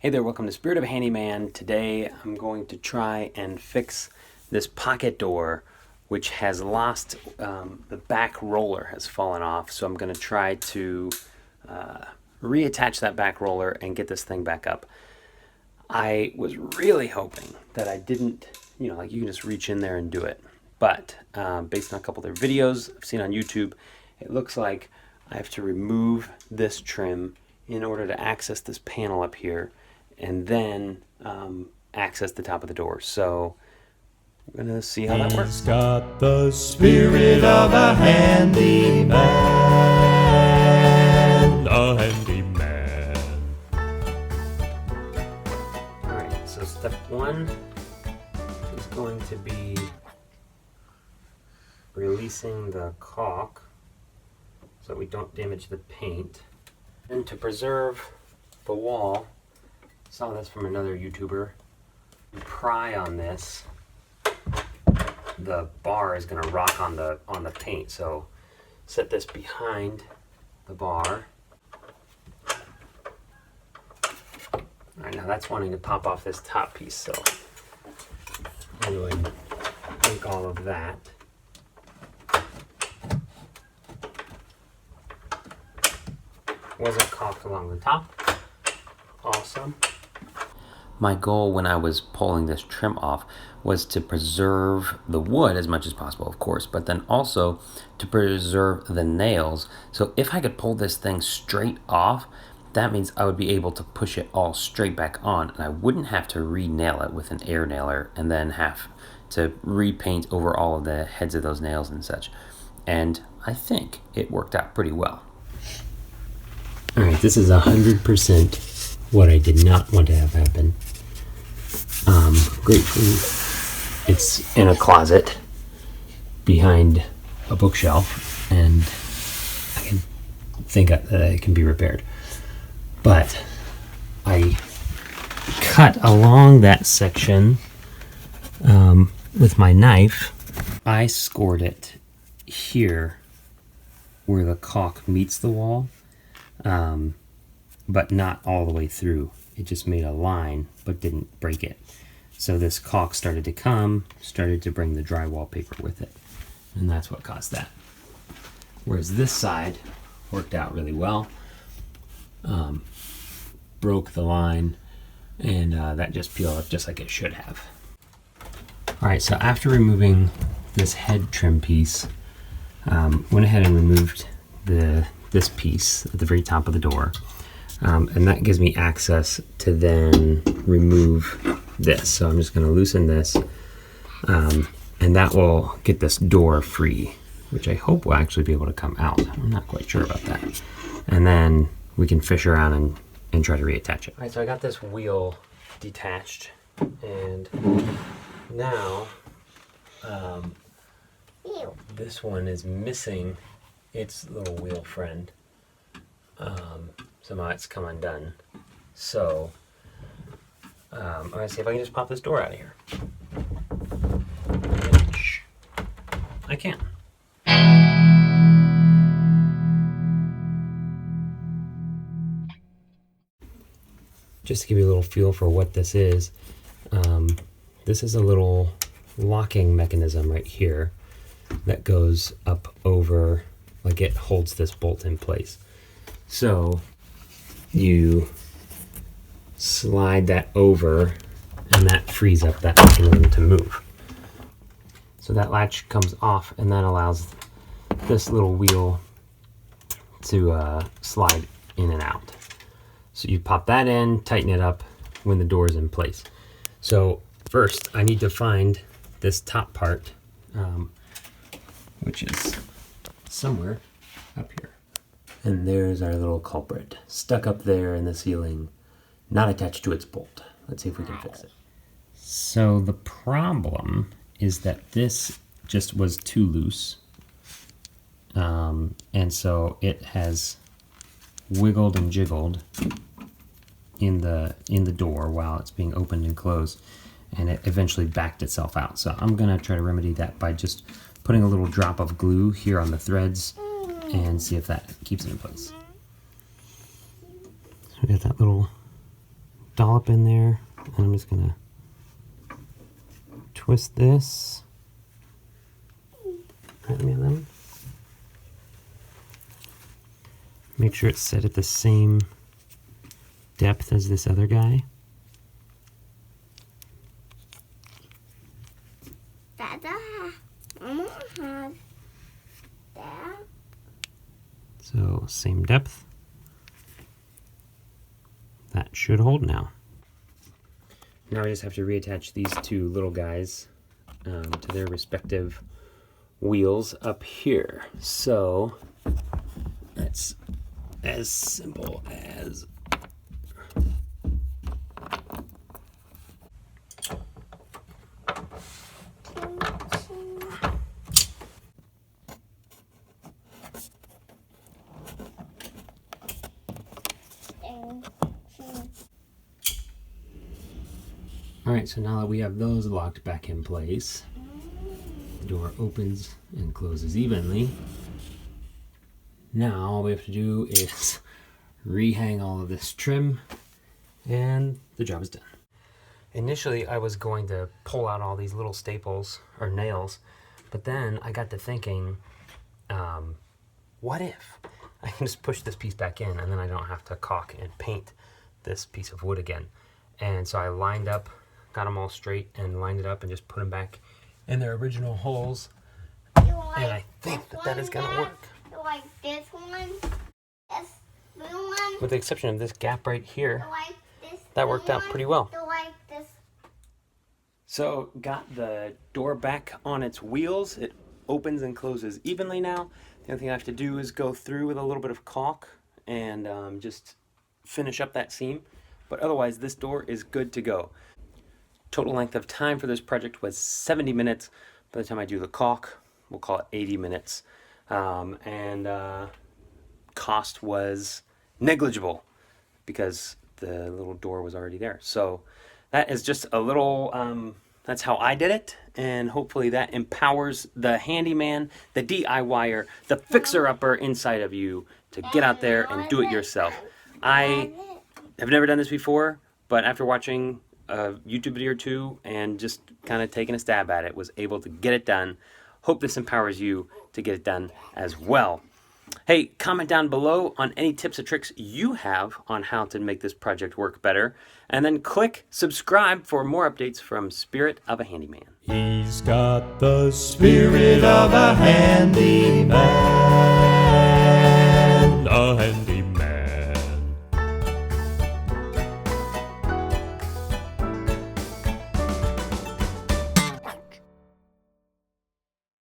Hey there, welcome to Spirit of Handyman. Today I'm going to try and fix this pocket door which has lost, the back roller has fallen off, so I'm going to try to reattach that back roller and get this thing back up. I was really hoping that I didn't, like you can just reach in there and do it, but based on a couple of their videos I've seen on YouTube, it looks like I have to remove this trim in order to access this panel up here and then access the top of the door. So we're gonna see how that works. He's got the spirit of a handyman, a handyman. Alright, so step one is going to be releasing the caulk so we don't damage the paint. And to preserve the wall, saw this from another YouTuber, you pry on this, the bar is going to rock on the paint, so set this behind the bar. Alright, now that's wanting to pop off this top piece, so I would take all of that. Wasn't caulked along the top. Awesome. My goal when I was pulling this trim off was to preserve the wood as much as possible, of course, but then also to preserve the nails. So if I could pull this thing straight off, that means I would be able to push it all straight back on, and I wouldn't have to re-nail it with an air nailer and then have to repaint over all of the heads of those nails and such. And I think it worked out pretty well. All right, this is 100% what I did not want to have happen. Gratefully, it's in a closet behind a bookshelf, and I can think that it can be repaired. But I cut along that section with my knife. I scored it here where the caulk meets the wall. But not all the way through. It just made a line, but didn't break it. So this caulk started to bring the drywall paper with it. And that's what caused that. Whereas this side worked out really well. Broke the line, and that just peeled up just like it should have. Alright, so after removing this head trim piece, went ahead and removed this piece at the very top of the door. And that gives me access to then remove this. So I'm just going to loosen this, and that will get this door free, which I hope will actually be able to come out. I'm not quite sure about that. And then we can fish around and try to reattach it. All right, so I got this wheel detached, and now this one is missing its little wheel friend. Somehow it's come undone. So I'm gonna see if I can just pop this door out of here. Which I can. Just to give you a little feel for what this is a little locking mechanism right here that goes up over, like it holds this bolt in place. So you slide that over and that frees up that mechanism to move. So that latch comes off, and that allows this little wheel to slide in and out. So you pop that in, tighten it up when the door is in place. So first I need to find this top part, which is somewhere up here. And there's our little culprit, stuck up there in the ceiling, not attached to its bolt. Let's see if we can fix it. So the problem is that this just was too loose. And so it has wiggled and jiggled in the door while it's being opened and closed, and it eventually backed itself out. So I'm gonna try to remedy that by just putting a little drop of glue here on the threads and see if that keeps it in place. So we got that little dollop in there, and I'm just gonna twist this. Handyman. Make sure it's set at the same depth as this other guy. So same depth. That should hold now. Now I just have to reattach these two little guys to their respective wheels up here. So that's as simple as Alright, so now that we have those locked back in place, the door opens and closes evenly. Now all we have to do is rehang all of this trim and the job is done. Initially I was going to pull out all these little staples or nails, but then I got to thinking, what if I can just push this piece back in and then I don't have to caulk and paint this piece of wood again. And so I lined up, got them all straight and lined it up and just put them back in their original holes. And I think that is going to work. Like this one, this blue one. With the exception of this gap right here, Like this that worked out pretty well. Like this. So got the door back on its wheels. It opens and closes evenly now. The only thing I have to do is go through with a little bit of caulk and just finish up that seam. But otherwise, this door is good to go. Total length of time for this project was 70 minutes. By the time I do the caulk, we'll call it 80 minutes. Cost was negligible because the little door was already there. So that is just a little, that's how I did it. And hopefully that empowers the handyman, the DIYer, the fixer-upper inside of you to get out there and do it yourself. I have never done this before, but after watching a YouTube video or two and just kind of taking a stab at it, was able to get it done. Hope this empowers you to get it done as well. Hey, comment down below on any tips or tricks you have on how to make this project work better. And then click subscribe for more updates from Spirit of a Handyman. He's got the spirit of a handyman.